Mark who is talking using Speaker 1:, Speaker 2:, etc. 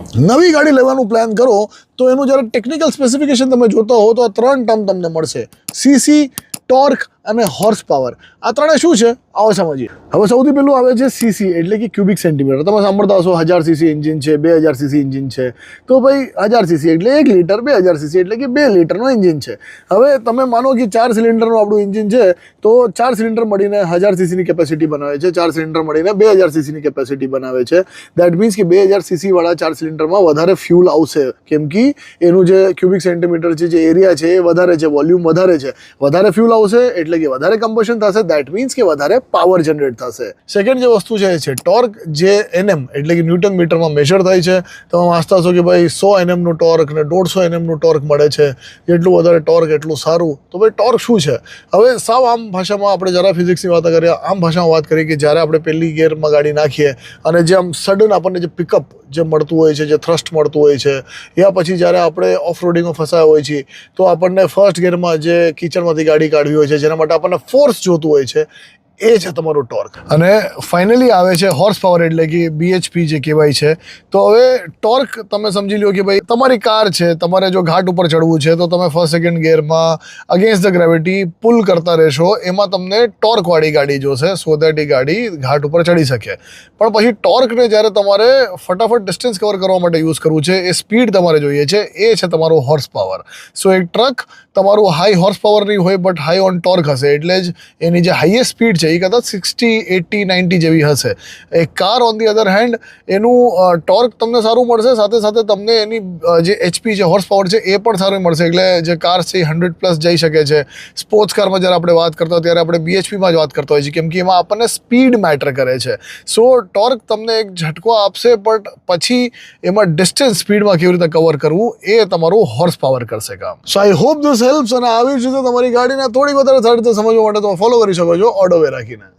Speaker 1: નવી ગાડી લેવાનું પ્લાન કરો તો એનું જ્યારે ટેકનિકલ સ્પેસિફિકેશન તમે જોતા હો તો આ 3 ટર્મ તમને મળશે: સીસી, ટોર્ક અને હોર્સ પાવર. આ ત્રણે શું છે આવો સમજીએ. હવે સૌથી પહેલું આવે છે સીસી એટલે કે ક્યુબિક સેન્ટીમીટર. તમે સાંભળતા હશો 1000 સીસી એન્જિન છે, 2000 સીસી એન્જિન છે. તો ભાઈ 1000 સીસી એટલે 1 લીટર, 2000 સીસી એટલે કે 2 લીટરનું એન્જિન છે. હવે તમે માનો કે 4 સિલિન્ડરનું આપણું એન્જિન છે તો 4 સિલિન્ડર મળીને 1000 સીસીની કેપેસિટી બનાવે છે, 4 સિલિન્ડર મળીને 2000 સીસીની કેપેસિટી બનાવે છે. દેટ મીન્સ કે 2000 સીસી વાળા 4 સિલિન્ડરમાં વધારે ફ્યુલ આવશે, કેમ કે એનું જે ક્યુબિક સેન્ટીમીટર છે, જે એરિયા છે એ વધારે છે, વોલ્યુમ વધારે છે, વધારે ફ્યુલ આવશે એટલે કે વધારે કમ્બશન થશે. દેટ મીન્સ કે વધારે પાવર જનરેટ થશે. સેકન્ડ જે વસ્તુ છે ટોર્ક, જે એનએમ એટલે કે ન્યૂટન મીટરમાં મેજર થાય છે. તમે વાંચતા હશો કે ભાઈ 100 NM નું ટોર્ક ને 150 NM નું ટોર્ક મળે છે. જેટલું વધારે ટોર્ક એટલું સારું. તો ભાઈ ટોર્ક શું છે? હવે સાવ આમ ભાષામાં આપણે જરા ફિઝિક્સની વાત કરીએ, આમ ભાષામાં વાત કરીએ કે જ્યારે આપણે પહેલી ગિયરમાં ગાડી નાખીએ અને જે આમ સડન આપણને જે પિકઅપ જે મળતું હોય છે, જે થ્રસ્ટ મળતું હોય છે, યા પછી જ્યારે આપણે ઓફ રોડિંગમાં ફસાયા હોય છે તો આપણને ફર્સ્ટ ગિયરમાં જે કિચડમાંથી ગાડી કાઢવી હોય છે, જેના માટે આપણને ફોર્સ જોતું હોય છે, એ છે તમારું ટોર્ક. અને ફાઇનલી આવે છે હોર્સ પાવર એટલે કે BHP જે કહેવાય છે. તો હવે ટોર્ક તમે સમજી લો કે ભાઈ તમારી કાર છે, તમારે જો ઘાટ ઉપર ચડવું છે તો તમે ફર્સ્ટ સેકન્ડ ગિયરમાં અગેન્સ્ટ ધ ગ્રેવિટી પુલ કરતા રહેશો. એમાં તમને ટોર્કવાળી ગાડી જોશે સો દેટ એ ગાડી ઘાટ ઉપર ચડી શકે. પણ પછી ટોર્કને જ્યારે તમારે ફટાફટ ડિસ્ટન્સ કવર કરવા માટે યુઝ કરવું છે, એ સ્પીડ તમારે જોઈએ છે, એ છે તમારું હોર્સ પાવર. સો એક ટ્રક તમારું હાઈ હોર્સ પાવર નહીં હોય બટ હાઈ ઓન ટોર્ક હશે, એટલે જ એની જે હાઈએસ્ટ સ્પીડ છે એ કદાચ 60, 80, 90 જેવી હશે. એ car on the other hand એનું ટોર્ક તમને સારું મળશે, સાથે સાથે તમને એની જે HP છે, હોર્સ પાવર છે, એ પણ સારું મળશે. એટલે જે કાર છે એ 100+ જઈ શકે છે. સ્પોર્ટ્સ કારમાં જ્યારે આપણે વાત કરતા હોય ત્યારે આપણે BHPમાં જ વાત કરતા હોઈએ છીએ, કેમ કે એમાં આપણને સ્પીડ મેટર કરે છે. સો ટોર્ક તમને એક ઝટકો આપશે, બટ પછી એમાં ડિસ્ટન્સ સ્પીડમાં કેવી રીતે કવર કરવું એ તમારું હોર્સ પાવર કરશે કામ. સો આઈ હોપ ધીસ હેલ્પ્સ. અને આવી જ રીતે તમારી ગાડીને થોડી વધારે સારી રીતે સમજવા માટે તમે ફોલો કરી શકો છો ઓડોવે રાખીને.